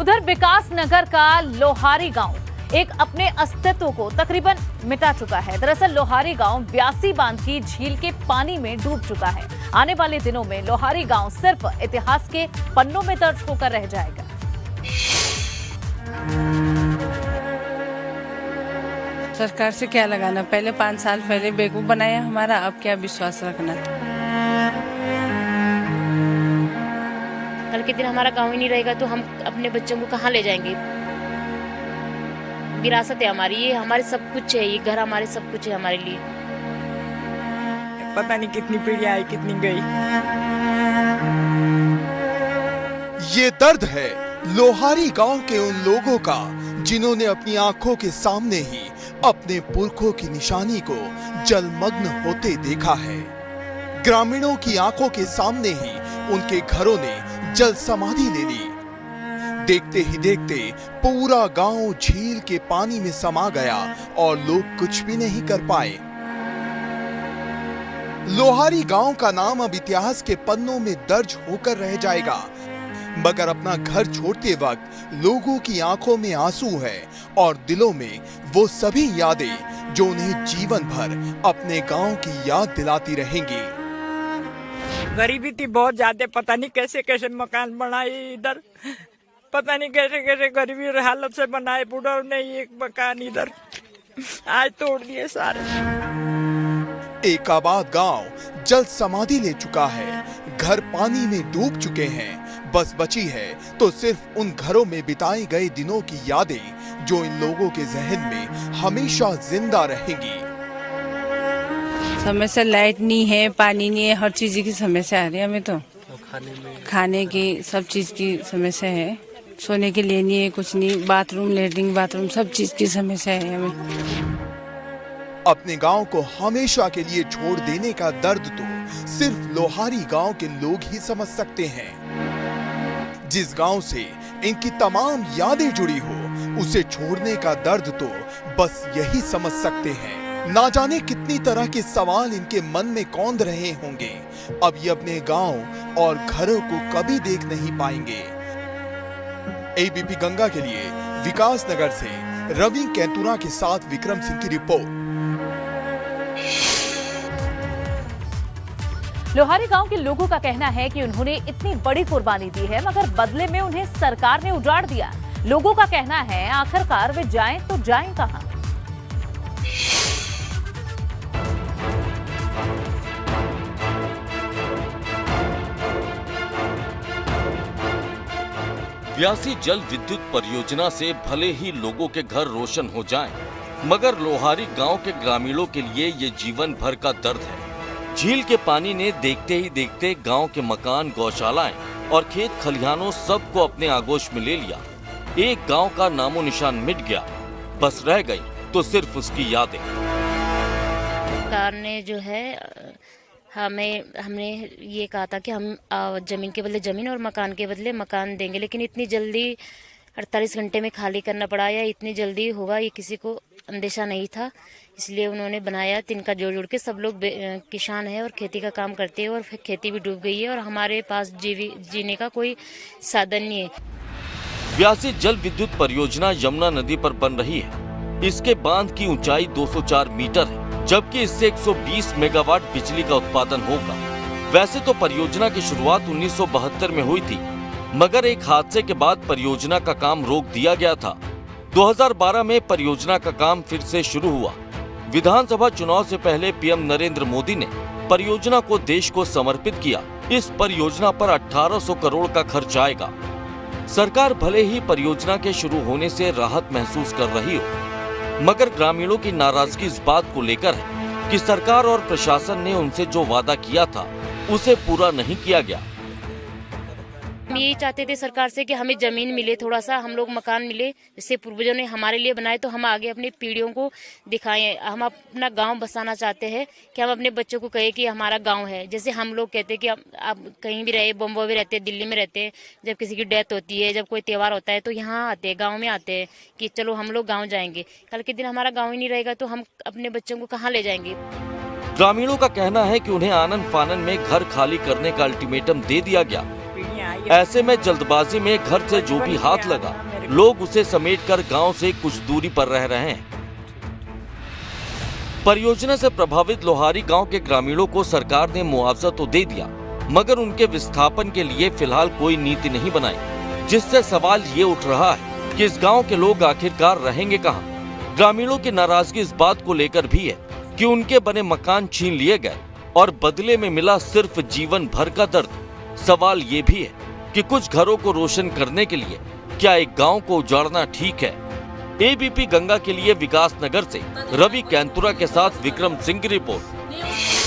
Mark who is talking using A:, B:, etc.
A: उधर विकास नगर का लोहारी गांव एक अपने अस्तित्व को तकरीबन मिटा चुका है। दरअसल लोहारी गांव ब्यासी बांध की झील के पानी में डूब चुका है। आने वाले दिनों में लोहारी गांव सिर्फ इतिहास के पन्नों में दर्ज होकर रह जाएगा।
B: सरकार से क्या लगाना, पहले 5 साल पहले बेवकूफ बनाया हमारा, अब क्या विश्वास रखना।
C: कल के दिन हमारा गांव ही नहीं रहेगा तो हम अपने बच्चों को कहाँ ले जाएंगे। विरासत है हमारी, ये हमारे सब कुछ है, ये घर हमारे सब कुछ है हमारे लिए।
D: पता नहीं कितनी पीढ़ियां आई कितनी गई।
E: ये दर्द है लोहारी गांव के उन लोगों का जिन्होंने अपनी आंखों के सामने ही अपने पुरखों की निशानी को जलमग्न होते देखा है। ग्रामीणों की आंखों के सामने ही उनके घरों ने जल समाधि ले ली। देखते ही देखते पूरा गांव झील के पानी में समा गया और लोग कुछ भी नहीं कर पाए। लोहारी गांव का नाम अब इतिहास के पन्नों में दर्ज होकर रह जाएगा, मगर अपना घर छोड़ते वक्त लोगों की आंखों में आंसू है और दिलों में वो सभी यादें जो उन्हें जीवन भर अपने गांव की याद दिलाती रहेंगी।
D: गरीबी थी बहुत ज्यादा, पता नहीं कैसे कैसे मकान बनाए इधर, पता नहीं कैसे कैसे गरीबी हालत से बनाए। बुढ़ाओं ने एक मकान इधर आज तोड़ दिए सारे।
E: एक आबाद गांव जल समाधि ले चुका है, घर पानी में डूब चुके हैं। बस बची है तो सिर्फ उन घरों में बिताए गए दिनों की यादें जो इन लोगों के जहन में हमेशा जिंदा रहेंगी।
B: समस्या लाइट नहीं है, पानी नहीं है, हर चीज की समस्या आ रही है हमें तो। खाने की सब चीज की समस्या है, सोने के लिए नहीं है, कुछ नहीं, बाथरूम लेटरिन बाथरूम सब चीज की समस्या है हमें।
E: अपने गांव को हमेशा के लिए छोड़ देने का दर्द तो सिर्फ लोहारी गांव के लोग ही समझ सकते हैं। जिस गांव से इनकी तमाम यादें जुड़ी हो, उसे छोड़ने का दर्द तो बस यही समझ सकते हैं। ना जाने कितनी तरह के सवाल इनके मन में कौंध रहे होंगे। अब ये अपने गांव और घरों को कभी देख नहीं पाएंगे। एबीपी गंगा के लिए विकास नगर से रवि कैंतुरा के साथ विक्रम सिंह की रिपोर्ट।
A: लोहारी गांव के लोगों का कहना है कि उन्होंने इतनी बड़ी कुर्बानी दी है, मगर बदले में उन्हें सरकार ने उजाड़ दिया। लोगों का कहना है आखिरकार वे जाएं तो जाएं कहां।
F: ब्यासी जल विद्युत परियोजना से भले ही लोगों के घर रोशन हो जाएं, मगर लोहारी गांव के ग्रामीणों के लिए ये जीवन भर का दर्द है। झील के पानी ने देखते ही देखते गांव के मकान, गौशालाएं और खेत खलिहानों सबको अपने आगोश में ले लिया। एक गांव का नामो निशान मिट गया, बस रह गई तो सिर्फ उसकी यादें।
C: सरकार ने जो है हमने ये कहा था कि हम जमीन के बदले जमीन और मकान के बदले मकान देंगे, लेकिन इतनी जल्दी 48 घंटे में खाली करना पड़ा या इतनी जल्दी होगा ये किसी को अंदेशा नहीं था। इसलिए उन्होंने बनाया। तिनका जोड़ के सब लोग किसान है और खेती का काम करते हैं और फिर खेती भी डूब गई है और हमारे पास जीने का कोई साधन नहीं है।
F: ब्यासी जल विद्युत परियोजना यमुना नदी पर बन रही है। इसके बांध की ऊंचाई 204 मीटर है, जबकि इससे 120 मेगावाट बिजली का उत्पादन होगा। वैसे तो परियोजना की शुरुआत 1972 में हुई थी, मगर एक हादसे के बाद परियोजना का काम रोक दिया गया था। 2012 में परियोजना का काम फिर से शुरू हुआ। विधानसभा चुनाव से पहले पीएम नरेंद्र मोदी ने परियोजना को देश को समर्पित किया। इस परियोजना पर 1800 करोड़ का खर्च आएगा। सरकार भले ही परियोजना के शुरू होने से राहत महसूस कर रही हो, मगर ग्रामीणों की नाराजगी इस बात को लेकर है कि सरकार और प्रशासन ने उनसे जो वादा किया था उसे पूरा नहीं किया गया।
C: हम यही चाहते थे सरकार से कि हमें जमीन मिले, थोड़ा सा हम लोग मकान मिले, जिससे पूर्वजों ने हमारे लिए बनाए तो हम आगे अपनी पीढ़ियों को दिखाएं। हम अपना गांव बसाना चाहते हैं कि हम अपने बच्चों को कहें कि हमारा गांव है। जैसे हम लोग कहते हैं कि आप कहीं भी रहे, बम्बई में रहते हैं, दिल्ली में रहते हैं, जब किसी की डेथ होती है, जब कोई त्योहार होता है तो यहाँ आते हैं, गाँव में आते हैं कि चलो हम लोग गाँव जाएंगे। कल के दिन हमारा गाँव ही नहीं रहेगा तो हम अपने बच्चों को कहाँ ले जाएंगे।
F: ग्रामीणों का कहना है कि उन्हें आनन फानन में घर खाली करने का अल्टीमेटम दे दिया गया।
D: पीढ़ियां आई
F: ऐसे में जल्दबाजी में घर से जो भी हाथ लगा, लोग उसे समेटकर गांव से कुछ दूरी पर रह रहे हैं। परियोजना से प्रभावित लोहारी गांव के ग्रामीणों को सरकार ने मुआवजा तो दे दिया, मगर उनके विस्थापन के लिए फिलहाल कोई नीति नहीं बनाई, जिससे सवाल ये उठ रहा है कि इस गांव के लोग आखिरकार रहेंगे कहां? ग्रामीणों की नाराजगी इस बात को लेकर भी है कि उनके बने मकान छीन लिए गए और बदले में मिला सिर्फ जीवन भर का दर्द। सवाल ये भी है कि कुछ घरों को रोशन करने के लिए क्या एक गांव को उजाड़ना ठीक है? एबीपी गंगा के लिए विकास नगर से रवि कैंतुरा के साथ विक्रम सिंह की रिपोर्ट।